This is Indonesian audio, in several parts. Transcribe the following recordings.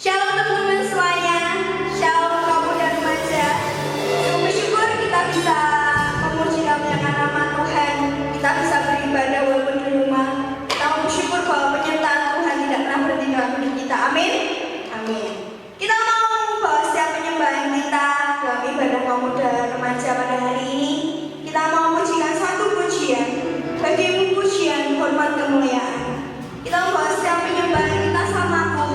Shalom teman-teman semuanya, shalom kamu dan remaja. Sungguh bersyukur kita bisa memuji dan memuliakan nama Tuhan. Kita bisa beribadah walaupun di rumah. Kita bersyukur bahwa penyertaan Tuhan tidak pernah berhenti dalam hidup kita. Amin. Amin. Kita mau bahwa setiap penyembahan kita dalam ibadah kamu dan remaja pada hari ini, kita mau memujikan satu pujian, bagi pujian hormat kemuliaan. Kita mau bahwa setiap penyembahan kita sama Tuhan.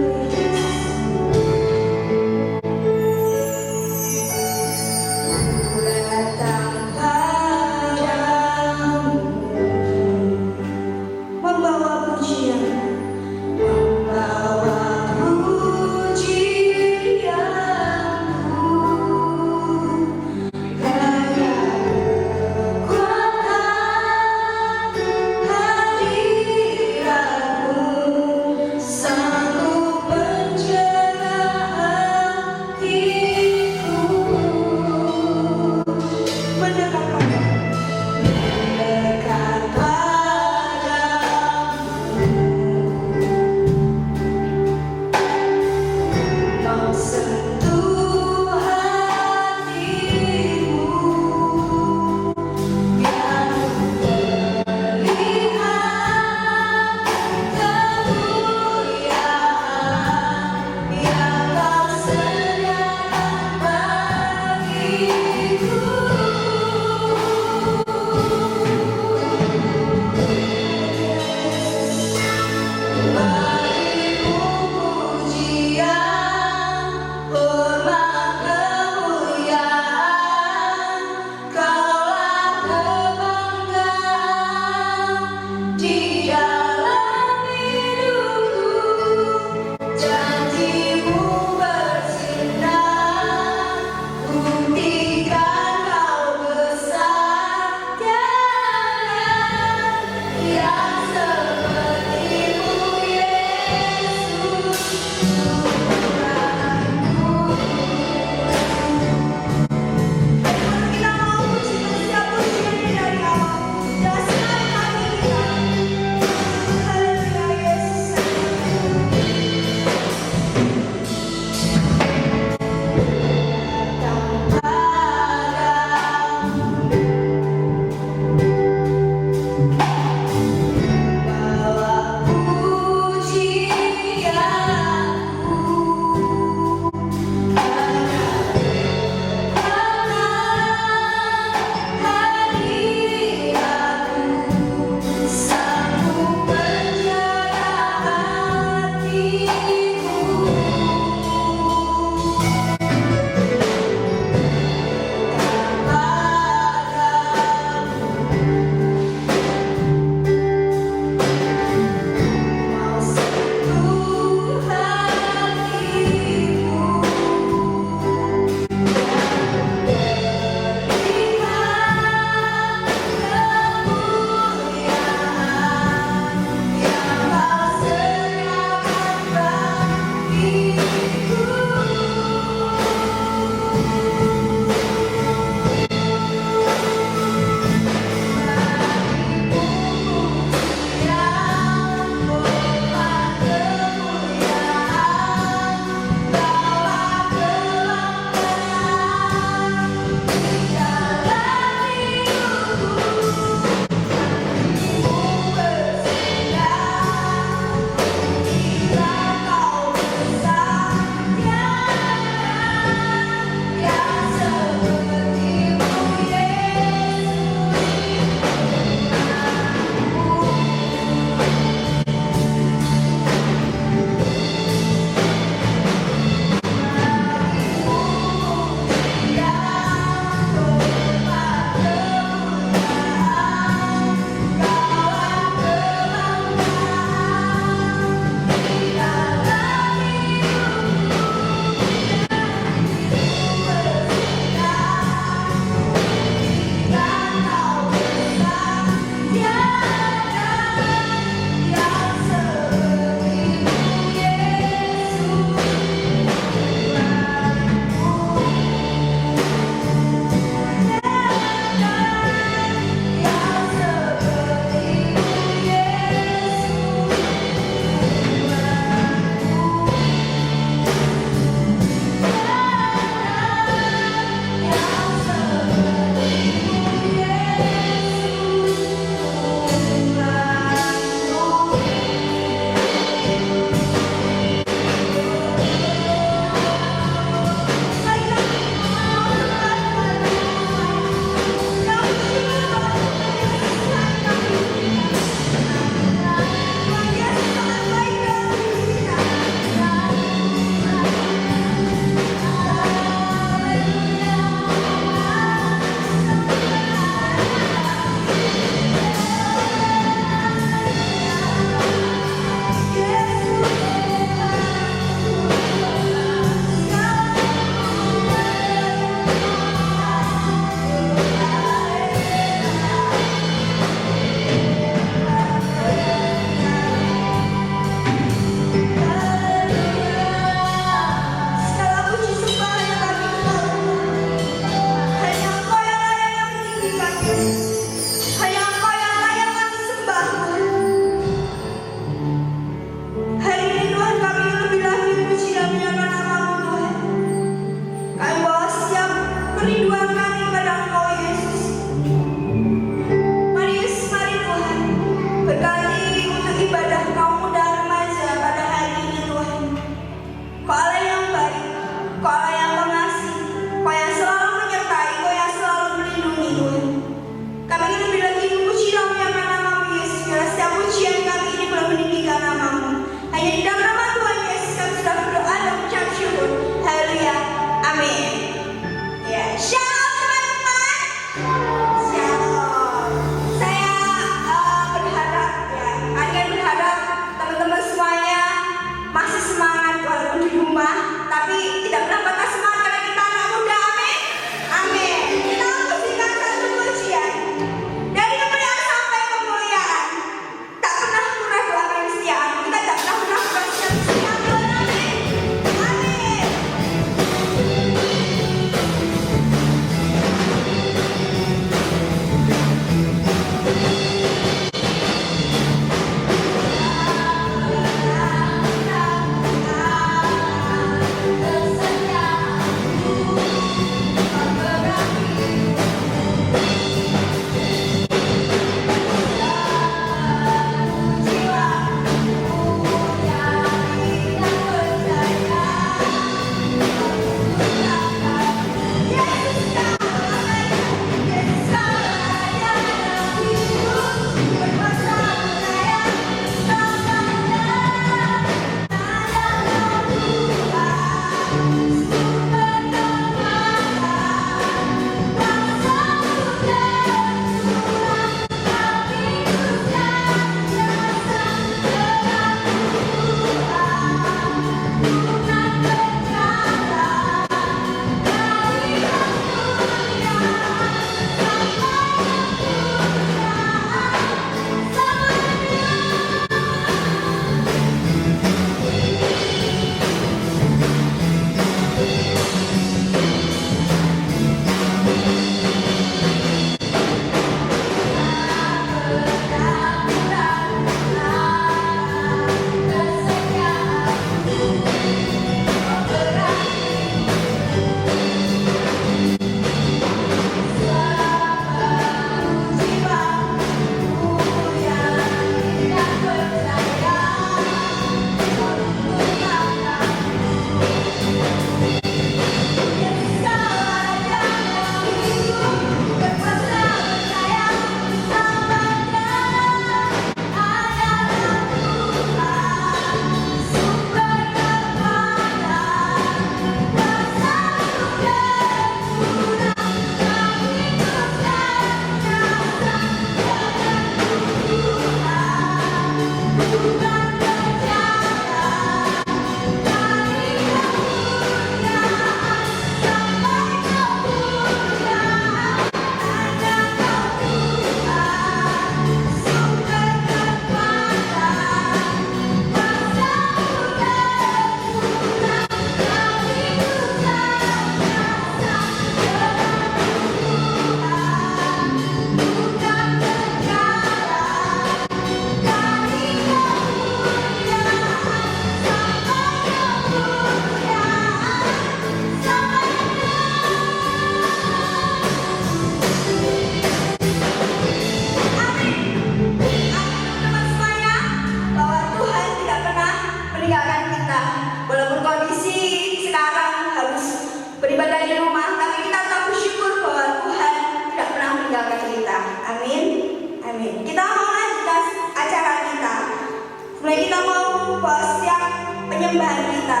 Sebelumnya kita mau bahas yang penyembahan kita.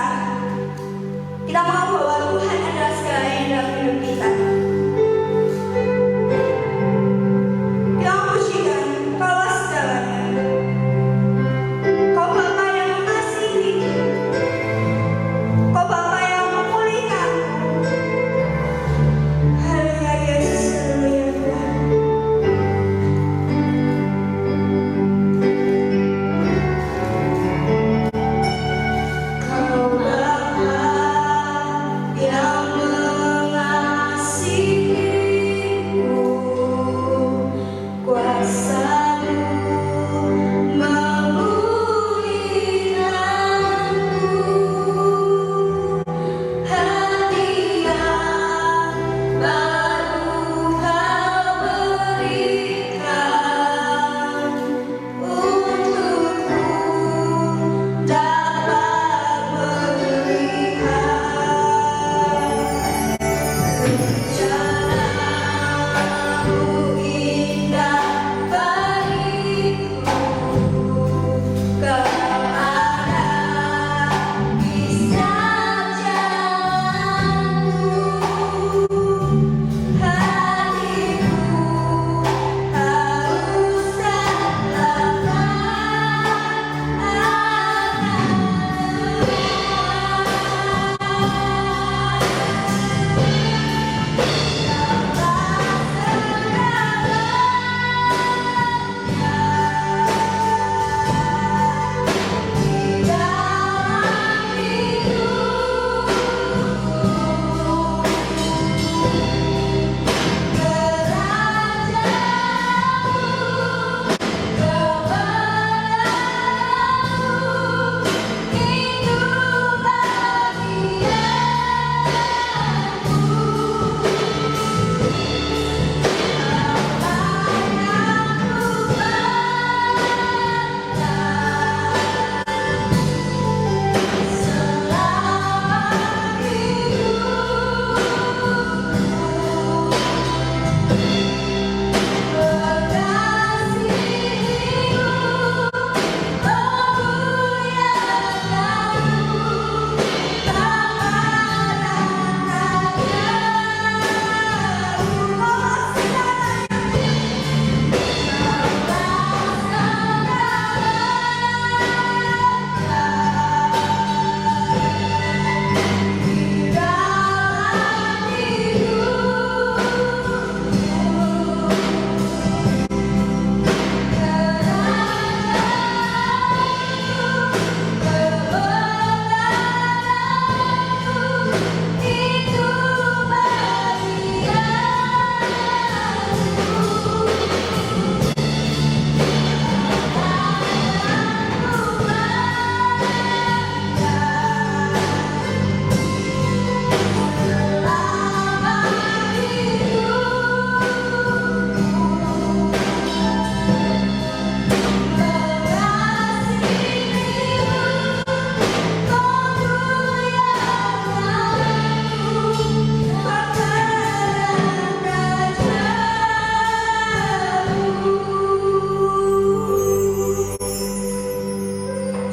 Kita mau bahwa Tuhan adalah segalanya dalam hidup kita. Kita memujikan Kaulah segalanya. Kau Bapa yang mengasihi, Kau Bapa yang memulihkan. Haleluya Yesus, haleluya Tuhan. Kau Bapa yang mengasihiku, kuasa-Mu memulihkanku. Hadiah baru Kau berikan untukku dapat melihat rencana-Mu indah bagiku. Kau ada di setiap jalanku. Hatiku harus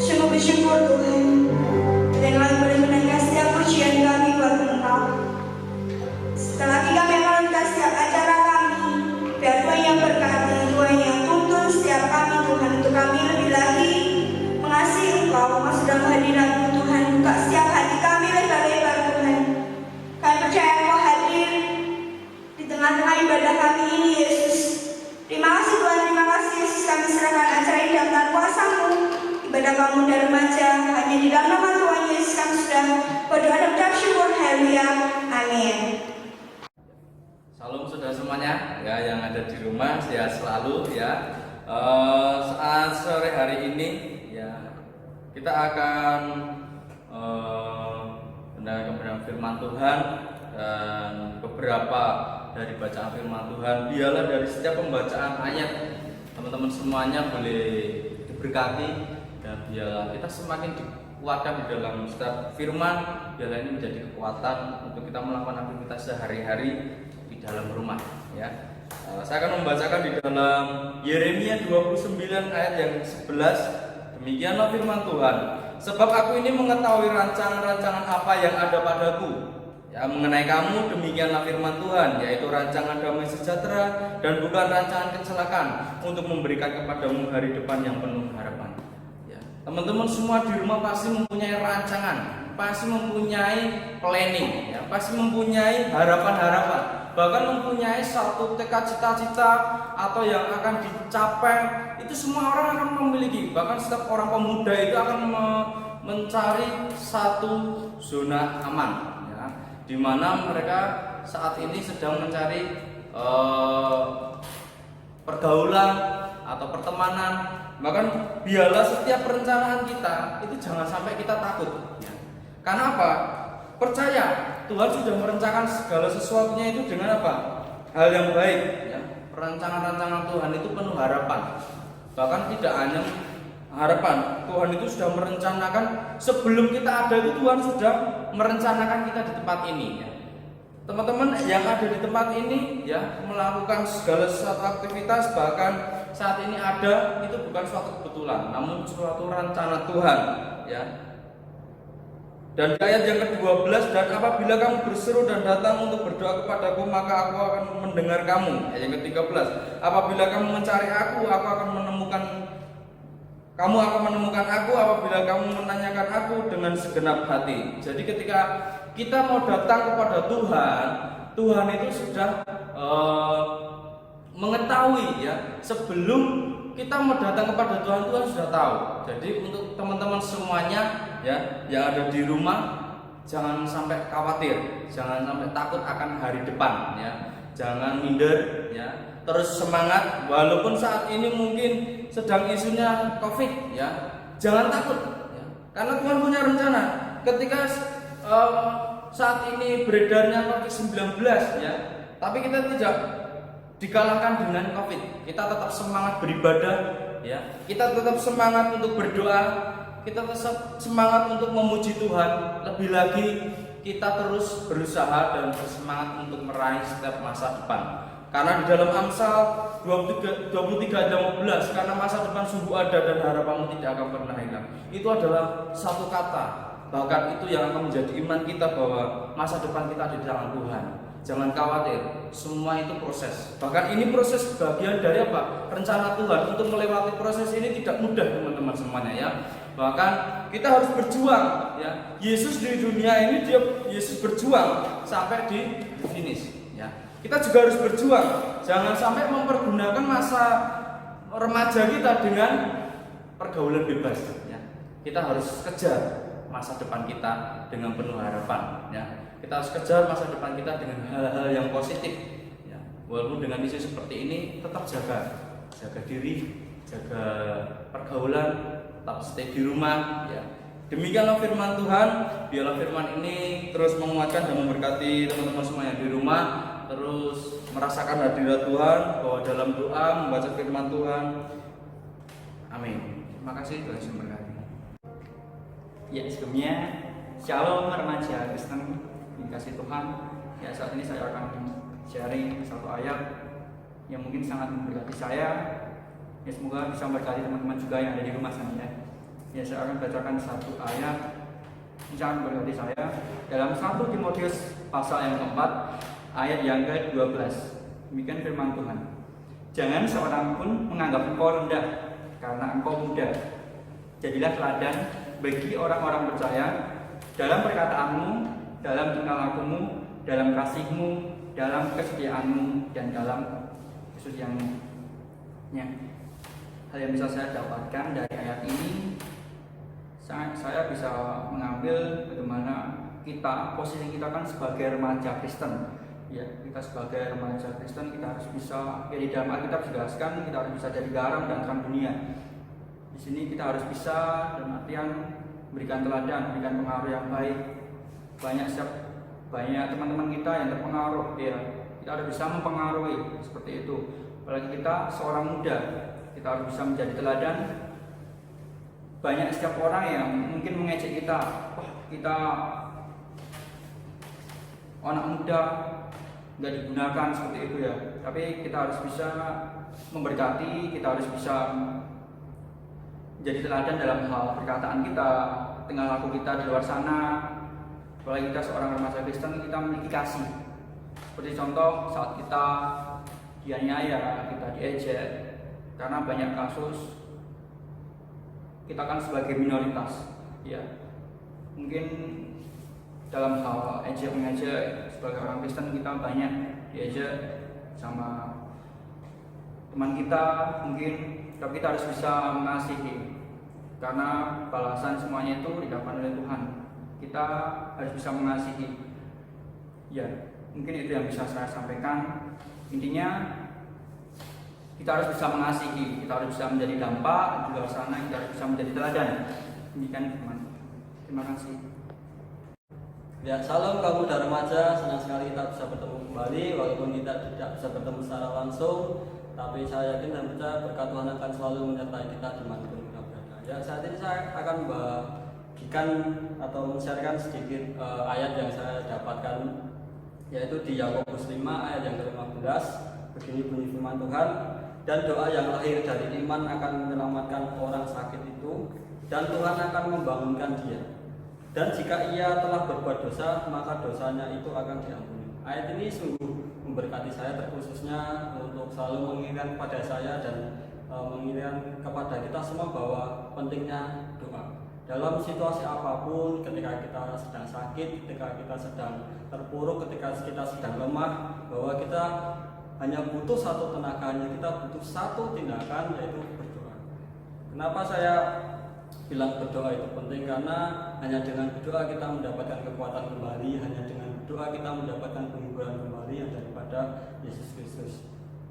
Sungguh bersyukur Tuhan, dan kami boleh menaikkan setiap pujian kami buat Engkau. Sekali lagi kami akan menaikkan setiap acara kami, biar Tuhan yang berkati, Tuhan yang tuntun setiap kami Tuhan, untuk kami lebih lagi mengasihi Engkau, masuk dalam hadirat-Mu Tuhan. Buka setiap hati kami lebar-lebar Tuhan. Kami percaya Engkau hadir di tengah-tengah ibadah kami ini Yesus. Terima kasih Tuhan, terima kasih Yesus, kami serahkan acara ini dalam tangan kuasa-Mu. Ibadah kamu dan remaja hanya di dalam nama Tuhan Yesus kami sudah berdoa dan mengucap syukur. Haleluya, amin. Salam saudara semuanya ya yang ada di rumah, sehat selalu ya. Saat sore hari ini ya kita akan mendengarkan firman Tuhan, dan beberapa dari bacaan firman Tuhan biarlah dari setiap pembacaan ayat teman-teman semuanya boleh diberkati, dan biarlah kita semakin dikuatkan di dalam setiap firman. Biarlah ini menjadi kekuatan untuk kita melakukan aktivitas sehari-hari di dalam rumah ya. Saya akan membacakan di dalam Yeremia 29 ayat yang 11. Demikianlah firman Tuhan. Sebab aku ini mengetahui rancangan-rancangan apa yang ada padaku, ya, mengenai kamu. Demikianlah firman Tuhan, yaitu rancangan damai sejahtera dan bukan rancangan kecelakaan, untuk memberikan kepadamu hari depan yang penuh harapan. Ya, teman-teman semua di rumah pasti mempunyai rancangan, pasti mempunyai planning, ya, pasti mempunyai harapan-harapan, bahkan mempunyai satu tekad cita-cita atau yang akan dicapai. Itu semua orang akan memiliki. Bahkan setiap orang pemuda itu akan mencari satu zona aman, ya, di mana mereka saat ini sedang mencari pergaulan atau pertemanan. Bahkan biarlah setiap perencanaan kita itu jangan sampai kita takut, ya. Karena apa? Percaya Tuhan sudah merencanakan segala sesuatunya itu dengan apa? Hal yang baik, ya. Perencanaan-rancangan Tuhan itu penuh harapan. Bahkan tidak hanya harapan, Tuhan itu sudah merencanakan sebelum kita ada itu. Tuhan sudah merencanakan kita di tempat ini, ya. Teman-teman yang ada di tempat ini, ya, melakukan segala sesuatu aktivitas, bahkan saat ini ada, itu bukan suatu kebetulan, namun suatu rencana Tuhan, ya. Dan ayat yang ke-12, dan apabila kamu berseru dan datang untuk berdoa kepadaku, maka aku akan mendengar kamu. Ayat yang ke-13, apabila kamu mencari aku akan menemukan kamu akan menemukan aku apabila kamu menanyakan aku dengan segenap hati. Jadi ketika kita mau datang kepada Tuhan, Tuhan itu sudah mengetahui, ya, sebelum kita mau datang kepada Tuhan, Tuhan sudah tahu. Jadi untuk teman-teman semuanya, ya, yang ada di rumah, jangan sampai khawatir, jangan sampai takut akan hari depan, ya. Jangan minder, ya. Terus semangat walaupun saat ini mungkin sedang isunya Covid, ya. Jangan takut, ya. Karena Tuhan punya rencana. Ketika saat ini beredarnya Covid-19, ya, tapi kita tidak dikalahkan dengan Covid. Kita tetap semangat beribadah, ya. Kita tetap semangat untuk berdoa, kita tetap semangat untuk memuji Tuhan. Lebih lagi kita terus berusaha dan bersemangat untuk meraih setiap masa depan. Karena di dalam Amsal 23:15, karena masa depan sungguh ada dan harapanmu tidak akan pernah hilang. Itu adalah satu kata, bahkan itu yang akan menjadi iman kita bahwa masa depan kita ada di tangan Tuhan. Jangan khawatir, semua itu proses. Bahkan ini proses bagian dari apa? Rencana Tuhan. Untuk melewati proses ini tidak mudah, teman-teman semuanya, ya. Bahkan kita harus berjuang, ya. Yesus di dunia ini Yesus berjuang sampai di finish, ya. Kita juga harus berjuang. Jangan sampai mempergunakan masa remaja kita dengan pergaulan bebas, ya. Kita harus kejar masa depan kita dengan penuh harapan, ya. Kita harus kejar masa depan kita dengan hal-hal yang positif, ya. Walaupun dengan isu seperti ini, tetap jaga diri, jaga pergaulan, tetap stay di rumah, ya. Demikianlah firman Tuhan. Biarlah firman ini terus menguatkan dan memberkati teman-teman semua yang di rumah, terus merasakan hadirat Tuhan bahwa dalam doa membaca firman Tuhan. Amin. Terima kasih, Tuhan Yesus memberkati. Ya, sebelumnya Shalom remaja Kristen dikasih Tuhan. Ya, saat ini saya akan sharing satu ayat yang mungkin sangat memberkati saya. Ya, semoga bisa memberkati teman-teman juga yang ada di rumah sana, ya. Ya, saya akan bacakan satu ayat yang sangat memberkati saya dalam 1 Timotius pasal yang keempat ayat yang ke-12. Demikian firman Tuhan. Jangan seorang pun menganggap engkau rendah karena engkau muda. Jadilah teladan bagi orang-orang percaya dalam perkataanmu, dalam tingkah lakumu, dalam kasihmu, dalam kesetiaanmu, dan dalam kesucianmu. Ya. Hal yang bisa saya dapatkan dari ayat ini, saya bisa mengambil bagaimana posisi kita kan sebagai remaja Kristen. Ya, kita sebagai remaja Kristen kita harus bisa, ya, di dalam Alkitab dijelaskan kita harus bisa jadi garam dan terang dunia. Di sini kita harus bisa dalam artian berikan teladan, berikan pengaruh yang baik. Banyak teman-teman kita yang terpengaruh, ya. Kita harus bisa mempengaruhi seperti itu. Apalagi kita seorang muda, kita harus bisa menjadi teladan. Banyak setiap orang yang mungkin mengejek kita, wah, kita anak muda nggak digunakan seperti itu, ya. Tapi kita harus bisa memberkati, kita harus bisa menjadi teladan dalam hal perkataan kita, tingkah laku kita di luar sana. Apalagi kita seorang remaja Kristen, kita memiliki kasih. Seperti contoh saat kita dianiaya, kita diejek, karena banyak kasus kita kan sebagai minoritas, ya. Mungkin dalam hal ejek mengejek, sebagai orang Kristen kita banyak diejek sama teman kita mungkin, tapi kita harus bisa mengasihi, karena balasan semuanya itu didapat oleh Tuhan. Kita harus bisa mengasihi. Ya, mungkin itu yang bisa saya sampaikan. Intinya kita harus bisa mengasihi, kita harus bisa menjadi dampak di luar sana, kita harus bisa menjadi teladan. Demikian teman. Terima kasih. Ya, salam kamu dan remaja, senang sekali kita bisa bertemu kembali walaupun kita tidak bisa bertemu secara langsung, tapi saya yakin dan percaya berkat Tuhan akan selalu menyertai kita dimanapun kita berada. Ya, saat ini saya akan membagikan atau men-sharekan sedikit ayat yang saya dapatkan, yaitu di Yakobus 5 ayat yang ke-15. Begini bunyi firman Tuhan, dan doa yang lahir dari iman akan menyelamatkan orang sakit itu, dan Tuhan akan membangunkan dia. Dan jika ia telah berbuat dosa, maka dosanya itu akan diampuni. Ayat ini sungguh memberkati saya, terkhususnya untuk selalu mengingatkan kepada saya dan mengingatkan kepada kita semua bahwa pentingnya doa. Dalam situasi apapun, ketika kita sedang sakit, ketika kita sedang terpuruk, ketika kita sedang lemah, bahwa kita hanya butuh satu tenaga, hanya kita butuh satu tindakan, yaitu berdoa. Kenapa saya bilang berdoa itu penting? Karena hanya dengan berdoa kita mendapatkan kekuatan kembali, hanya dengan berdoa kita mendapatkan penghiburan kembali yang daripada Yesus Kristus.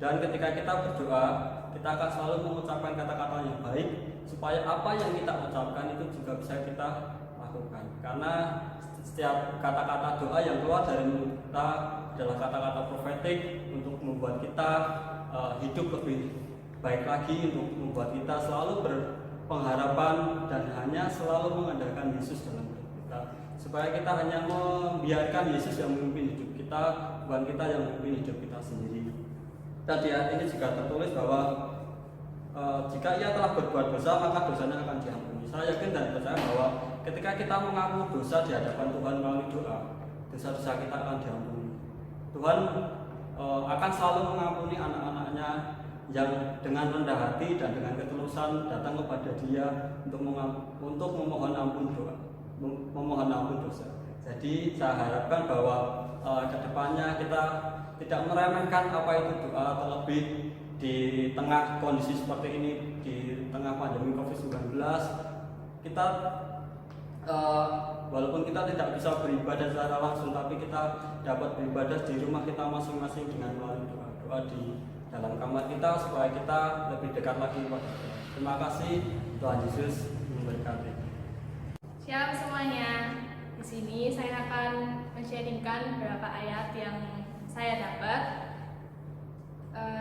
Dan ketika kita berdoa, kita akan selalu mengucapkan kata-kata yang baik, supaya apa yang kita ucapkan itu juga bisa kita lakukan. Karena setiap kata-kata doa yang keluar dari mulut kita adalah kata-kata profetik untuk membuat kita hidup lebih baik lagi, untuk membuat kita selalu berpengharapan dan hanya selalu mengandalkan Yesus dalam hidup kita, supaya kita hanya membiarkan Yesus yang memimpin hidup kita, bukan kita yang memimpin hidup kita sendiri. Tadi ayat ini juga tertulis bahwa jika ia telah berbuat dosa, maka dosanya akan diampuni. Saya yakin dan percaya bahwa ketika kita mengaku dosa di hadapan Tuhan melalui doa, dosa-dosa kita akan diampuni. Tuhan akan selalu mengampuni anak-anaknya yang dengan rendah hati dan dengan ketulusan datang kepada Dia untuk memohon ampun dosa. Jadi saya harapkan bahwa kedepannya kita tidak meremehkan apa itu doa, terlebih di tengah kondisi seperti ini, di tengah pandemi COVID-19, kita walaupun kita tidak bisa beribadah secara langsung, tapi kita dapat beribadah di rumah kita masing-masing dengan melalui doa di dalam kamar kita, supaya kita lebih dekat lagi kepada Tuhan. Terima kasih, Tuhan Yesus memberkati. Shalom semuanya. Di sini saya akan men-sharingkan beberapa ayat yang saya dapat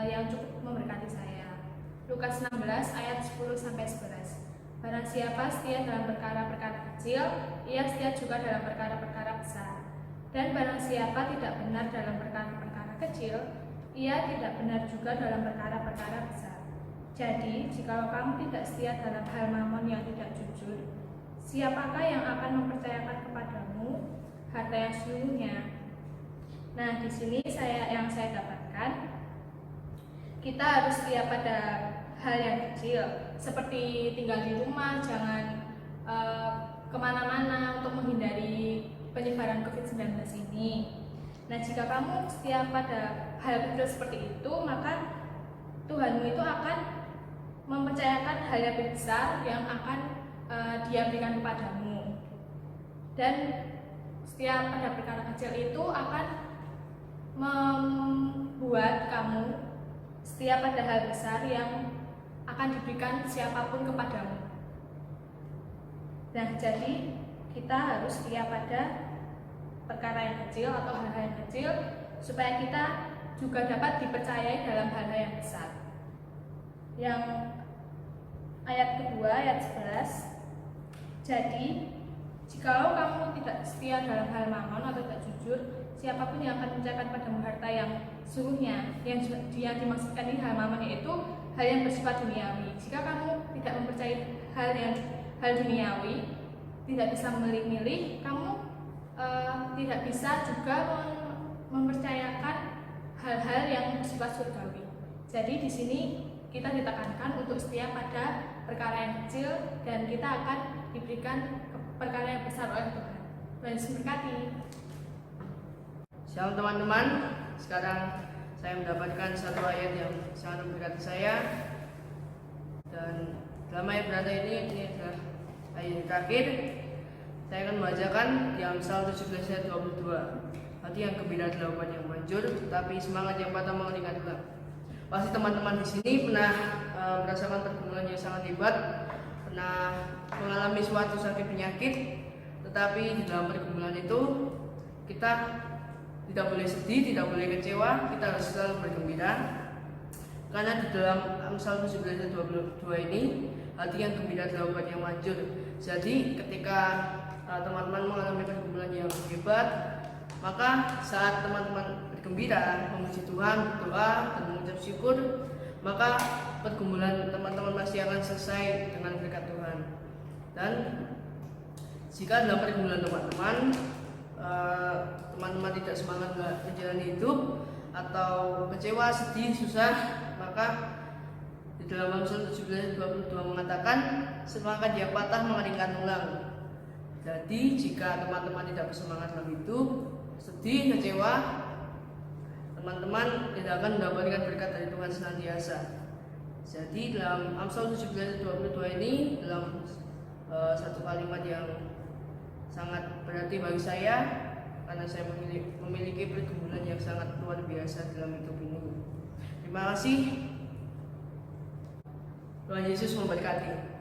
yang cukup memberkati saya. Lukas 16 ayat 10 sampai 11. Barang siapa setia dalam perkara-perkara kecil, ia setia juga dalam perkara-perkara besar. Dan barang siapa tidak benar dalam perkara-perkara kecil, ia tidak benar juga dalam perkara-perkara besar. Jadi, jikalau kamu tidak setia dalam hal mamon yang tidak jujur, siapakah yang akan mempercayakan kepadamu harta yang sesungguhnya? Nah, di sini yang saya dapatkan, kita harus setia pada hal yang kecil, seperti tinggal di rumah, jangan kemana-mana untuk menghindari penyebaran COVID-19 ini. Nah, jika kamu setia pada hal kecil seperti itu, maka Tuhanmu itu akan mempercayakan hal yang lebih besar yang akan Dia berikan kepadamu. Dan setia pada perkara kecil itu akan membuat kamu setia pada hal besar yang akan diberikan siapapun kepadamu. Nah, jadi kita harus setia pada perkara yang kecil atau hal-hal yang kecil, supaya kita juga dapat dipercayai dalam hal-hal yang besar. Yang ayat kedua, ayat 11. Jadi, jikalau kamu tidak setia dalam hal mamon atau tidak jujur, siapapun yang akan mencatatkan padamu harta yang sesungguhnya, yang dimaksudkan ini hal mamon, yaitu hal yang bersifat duniawi. Jika kamu tidak mempercayai hal duniawi, tidak bisa memilih-milih, kamu tidak bisa juga mempercayakan hal-hal yang bersifat surgawi. Jadi di sini kita ditekankan untuk setia pada perkara yang kecil dan kita akan diberikan perkara yang besar oleh Tuhan. Tuhan Yesus memberkati. Shalom teman-teman, sekarang saya mendapatkan satu ayat yang sangat memberkati saya. Dan dalam ayat berada ini adalah ayat yang terakhir. Saya akan membacakan di Amsal 17 ayat 22. Hati yang gembira dilakukan yang manjur, tetapi semangat yang patah mengeringkan tulang. Pasti teman-teman di sini pernah merasakan pergumulan yang sangat hebat, pernah mengalami suatu sakit penyakit, tetapi di dalam pergumulan itu kita tidak boleh sedih, tidak boleh kecewa, kita harus selalu bergembira. Karena di dalam Amsal 17 ayat 22 ini, hati yang gembira dilakukan yang manjur. Jadi ketika teman-teman mengalami pergumulan yang hebat, maka saat teman-teman bergembira, memuji Tuhan, berdoa, dan mengucap syukur, maka pergumulan teman-teman pasti akan selesai dengan berkat Tuhan. Dan jika dalam pergumulan teman-teman tidak semangat menjalani hidup atau kecewa, sedih, susah, maka di dalam Amsal 17:22 mengatakan semangat yang patah mengeringkan tulang. Jadi jika teman-teman tidak bersemangat dalam hidup, sedih, kecewa, teman-teman tidak akan mendapatkan berkat dari Tuhan senantiasa. Jadi dalam Amsal 17:22 ini dalam satu kalimat yang sangat berarti bagi saya, karena saya memiliki pergumulan yang sangat luar biasa dalam hidup ini. Terima kasih. Tuhan Yesus memberkati.